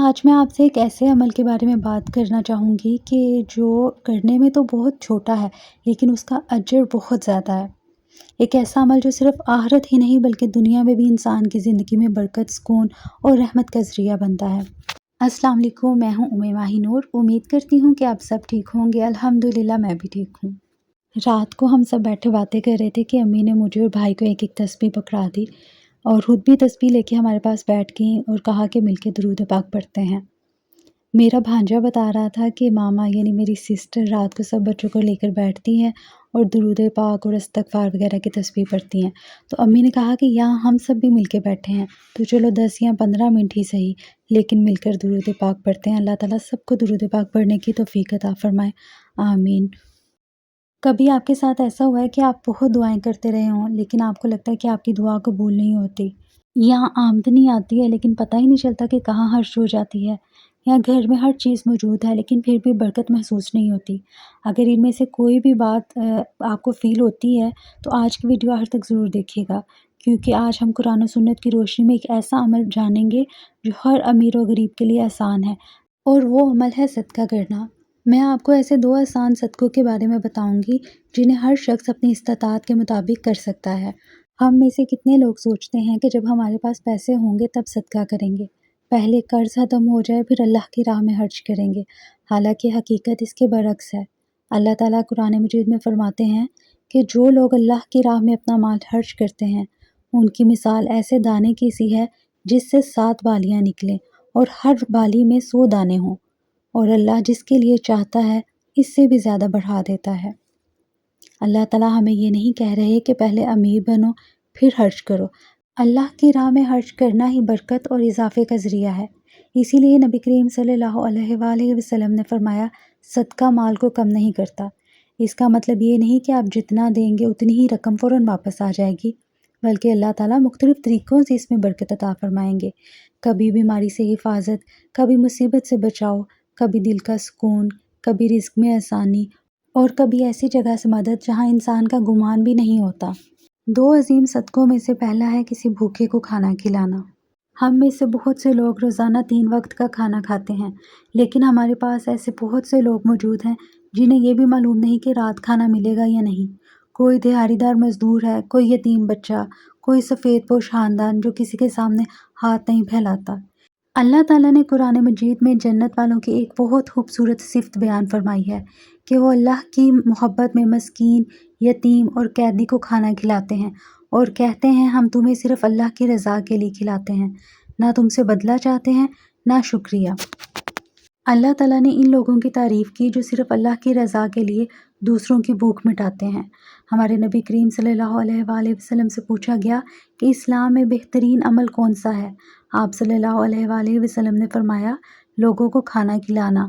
آج میں آپ سے ایک ایسے عمل کے بارے میں بات کرنا چاہوں گی کہ جو کرنے میں تو بہت چھوٹا ہے لیکن اس کا اجر بہت زیادہ ہے۔ ایک ایسا عمل جو صرف آخرت ہی نہیں بلکہ دنیا میں بھی انسان کی زندگی میں برکت، سکون اور رحمت کا ذریعہ بنتا ہے۔ السلام علیکم، میں ہوں ماہی نور۔ امید کرتی ہوں کہ آپ سب ٹھیک ہوں گے۔ الحمدللہ میں بھی ٹھیک ہوں۔ رات کو ہم سب بیٹھے باتیں کر رہے تھے کہ امی نے مجھے اور بھائی کو ایک ایک تسبیح پکڑا دی اور خود بھی تسبیح لے کے ہمارے پاس بیٹھ گئیں اور کہا کہ مل کے درود پاک پڑھتے ہیں۔ میرا بھانجا بتا رہا تھا کہ ماما یعنی میری سسٹر رات کو سب بچوں کو لے کر بیٹھتی ہیں اور درود پاک اور استغفار وغیرہ کی تسبیح پڑھتی ہیں، تو امی نے کہا کہ یہاں ہم سب بھی مل کے بیٹھے ہیں تو چلو 10 یا 15 منٹ ہی صحیح لیکن مل کر درود پاک پڑھتے ہیں۔ اللہ تعالیٰ سب کو درود پاک پڑھنے کی توفیق عطا فرمائے، آمین۔ کبھی آپ کے ساتھ ایسا ہوا ہے کہ آپ بہت دعائیں کرتے رہے ہوں لیکن آپ کو لگتا ہے کہ آپ کی دعا قبول نہیں ہوتی؟ یہاں آمدنی آتی ہے لیکن پتہ ہی نہیں چلتا کہ کہاں خرچ ہو جاتی ہے، یا گھر میں ہر چیز موجود ہے لیکن پھر بھی برکت محسوس نہیں ہوتی۔ اگر ان میں سے کوئی بھی بات آپ کو فیل ہوتی ہے تو آج کی ویڈیو آخر تک ضرور دیکھیے گا، کیونکہ آج ہم قرآن و سنت کی روشنی میں ایک ایسا عمل جانیں گے جو ہر امیر و غریب کے لیے آسان ہے، اور وہ عمل ہے صدقہ کرنا۔ میں آپ کو ایسے 2 آسان صدقوں کے بارے میں بتاؤں گی جنہیں ہر شخص اپنی استطاعت کے مطابق کر سکتا ہے۔ ہم میں سے کتنے لوگ سوچتے ہیں کہ جب ہمارے پاس پیسے ہوں گے تب صدقہ کریں گے، پہلے قرض ختم ہو جائے پھر اللہ کی راہ میں خرچ کریں گے، حالانکہ حقیقت اس کے برعکس ہے۔ اللہ تعالیٰ قرآن مجید میں فرماتے ہیں کہ جو لوگ اللہ کی راہ میں اپنا مال خرچ کرتے ہیں ان کی مثال ایسے دانے کی سی ہے جس سے 7 بالیاں نکلیں اور ہر بالی میں 100 دانے ہوں، اور اللہ جس کے لیے چاہتا ہے اس سے بھی زیادہ بڑھا دیتا ہے۔ اللہ تعالیٰ ہمیں یہ نہیں کہہ رہے کہ پہلے امیر بنو پھر خرچ کرو۔ اللہ کی راہ میں خرچ کرنا ہی برکت اور اضافے کا ذریعہ ہے۔ اسی لیے نبی کریم صلی اللہ علیہ وآلہ وسلم نے فرمایا، صدقہ مال کو کم نہیں کرتا۔ اس کا مطلب یہ نہیں کہ آپ جتنا دیں گے اتنی ہی رقم فوراً واپس آ جائے گی، بلکہ اللہ تعالیٰ مختلف طریقوں سے اس میں برکت عطا فرمائیں گے۔ کبھی بیماری سے حفاظت، کبھی مصیبت سے بچاؤ، کبھی دل کا سکون، کبھی رزق میں آسانی، اور کبھی ایسی جگہ سے مدد جہاں انسان کا گمان بھی نہیں ہوتا۔ 2 عظیم صدقوں میں سے پہلا ہے کسی بھوکے کو کھانا کھلانا۔ ہم میں سے بہت سے لوگ روزانہ 3 وقت کا کھانا کھاتے ہیں، لیکن ہمارے پاس ایسے بہت سے لوگ موجود ہیں جنہیں یہ بھی معلوم نہیں کہ رات کھانا ملے گا یا نہیں۔ کوئی دہاڑی دار مزدور ہے، کوئی یتیم بچہ، کوئی سفید پوش خاندان جو کسی کے سامنے ہاتھ نہیں پھیلاتا۔ اللہ تعالیٰ نے قرآن مجید میں جنت والوں کی ایک بہت خوبصورت صفت بیان فرمائی ہے کہ وہ اللہ کی محبت میں مسکین، یتیم اور قیدی کو کھانا کھلاتے ہیں اور کہتے ہیں ہم تمہیں صرف اللہ کی رضا کے لیے کھلاتے ہیں، نہ تم سے بدلہ چاہتے ہیں نہ شکریہ۔ اللہ تعالیٰ نے ان لوگوں کی تعریف کی جو صرف اللہ کی رضا کے لیے دوسروں کی بھوک مٹاتے ہیں۔ ہمارے نبی کریم صلی اللہ علیہ وآلہ وسلم سے پوچھا گیا کہ اسلام میں بہترین عمل کون سا ہے؟ آپ صلی اللہ علیہ وآلہ وسلم نے فرمایا، لوگوں کو کھانا کھلانا۔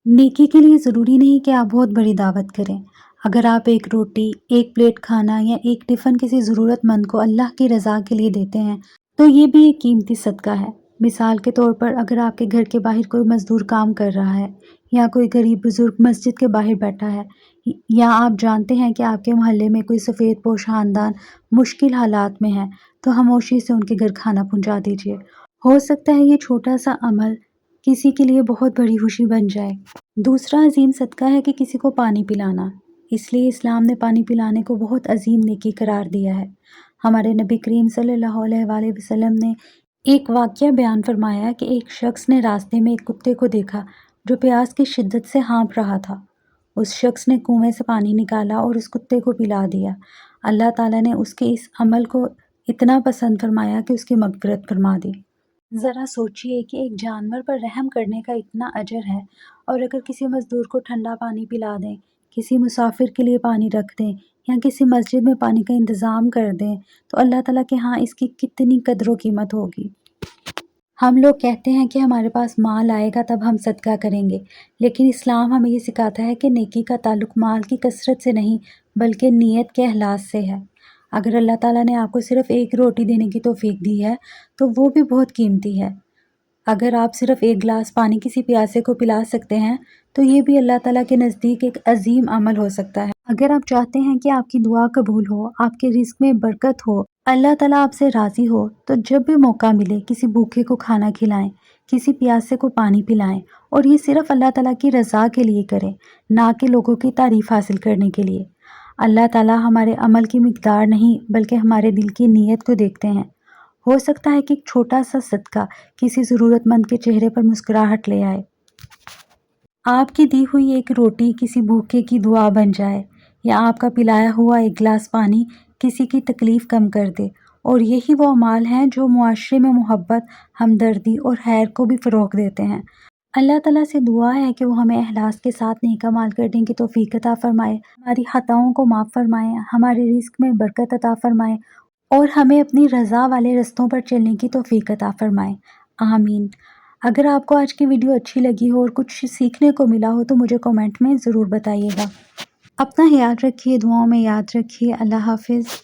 نیکی کے لیے ضروری نہیں کہ آپ بہت بڑی دعوت کریں۔ اگر آپ ایک روٹی، ایک پلیٹ کھانا یا ایک ٹفن کسی ضرورت مند کو اللہ کی رضا کے لیے دیتے ہیں تو یہ بھی ایک قیمتی صدقہ ہے۔ مثال کے طور پر اگر آپ کے گھر کے باہر کوئی مزدور کام کر رہا ہے، یا کوئی غریب بزرگ مسجد کے باہر بیٹھا ہے، یا آپ جانتے ہیں کہ آپ کے محلے میں کوئی سفید پوش خاندان مشکل حالات میں ہے تو خاموشی سے ان کے گھر کھانا پہنچا دیجیے۔ ہو سکتا ہے یہ چھوٹا سا عمل کسی کے لیے بہت بڑی خوشی بن جائے۔ دوسرا عظیم صدقہ ہے کہ کسی کو پانی پلانا۔ اس لیے اسلام نے پانی پلانے کو بہت عظیم نیکی قرار دیا ہے۔ ہمارے نبی کریم صلی اللہ علیہ وآلہ وسلم نے ایک واقعہ بیان فرمایا کہ ایک شخص نے راستے میں ایک کتے کو دیکھا جو پیاس کی شدت سے ہانپ رہا تھا۔ اس شخص نے کنویں سے پانی نکالا اور اس کتے کو پلا دیا۔ اللہ تعالیٰ نے اس کے اس عمل کو اتنا پسند فرمایا کہ اس کی مغفرت فرما دی۔ ذرا سوچئے کہ ایک جانور پر رحم کرنے کا اتنا اجر ہے، اور اگر کسی مزدور کو ٹھنڈا پانی پلا دیں، کسی مسافر کے لیے پانی رکھ دیں یا کسی مسجد میں پانی کا انتظام کر دیں تو اللہ تعالیٰ کے ہاں اس کی کتنی قدر و قیمت ہوگی۔ ہم لوگ کہتے ہیں کہ ہمارے پاس مال آئے گا تب ہم صدقہ کریں گے، لیکن اسلام ہمیں یہ سکھاتا ہے کہ نیکی کا تعلق مال کی کثرت سے نہیں بلکہ نیت کے اخلاص سے ہے۔ اگر اللہ تعالیٰ نے آپ کو صرف ایک روٹی دینے کی توفیق دی ہے تو وہ بھی بہت قیمتی ہے۔ اگر آپ صرف ایک گلاس پانی کسی پیاسے کو پلا سکتے ہیں تو یہ بھی اللہ تعالیٰ کے نزدیک ایک عظیم عمل ہو سکتا ہے۔ اگر آپ چاہتے ہیں کہ آپ کی دعا قبول ہو، آپ کے رزق میں برکت ہو، اللہ تعالیٰ آپ سے راضی ہو، تو جب بھی موقع ملے کسی بھوکے کو کھانا کھلائیں، کسی پیاسے کو پانی پلائیں، اور یہ صرف اللہ تعالیٰ کی رضا کے لیے کریں، نہ کہ لوگوں کی تعریف حاصل کرنے کے لیے۔ اللہ تعالیٰ ہمارے عمل کی مقدار نہیں بلکہ ہمارے دل کی نیت کو دیکھتے ہیں۔ ہو سکتا ہے کہ ایک چھوٹا سا صدقہ کسی ضرورت مند کے چہرے پر مسکراہٹ لے آئے۔ آپ کی دی ہوئی ایک روٹی کسی بھوکے کی دعا بن جائے، یا آپ کا پلایا ہوا ایک گلاس پانی کسی کی تکلیف کم کر دے، اور یہی وہ اعمال ہیں جو معاشرے میں محبت، ہمدردی اور خیر کو بھی فروغ دیتے ہیں۔ اللہ تعالیٰ سے دعا ہے کہ وہ ہمیں اخلاص کے ساتھ نیک اعمال کرنے کی توفیق عطا فرمائے، ہماری خطاؤں کو معاف فرمائے، ہمارے رزق میں برکت عطا فرمائے، اور ہمیں اپنی رضا والے رستوں پر چلنے کی توفیق عطا فرمائے۔ آمین۔ اگر آپ کو آج کی ویڈیو اچھی لگی ہو اور کچھ سیکھنے کو ملا ہو تو مجھے کمنٹ میں ضرور بتائیے گا۔ اپنا خیال رکھیے، دعاؤں میں یاد رکھیے۔ اللہ حافظ۔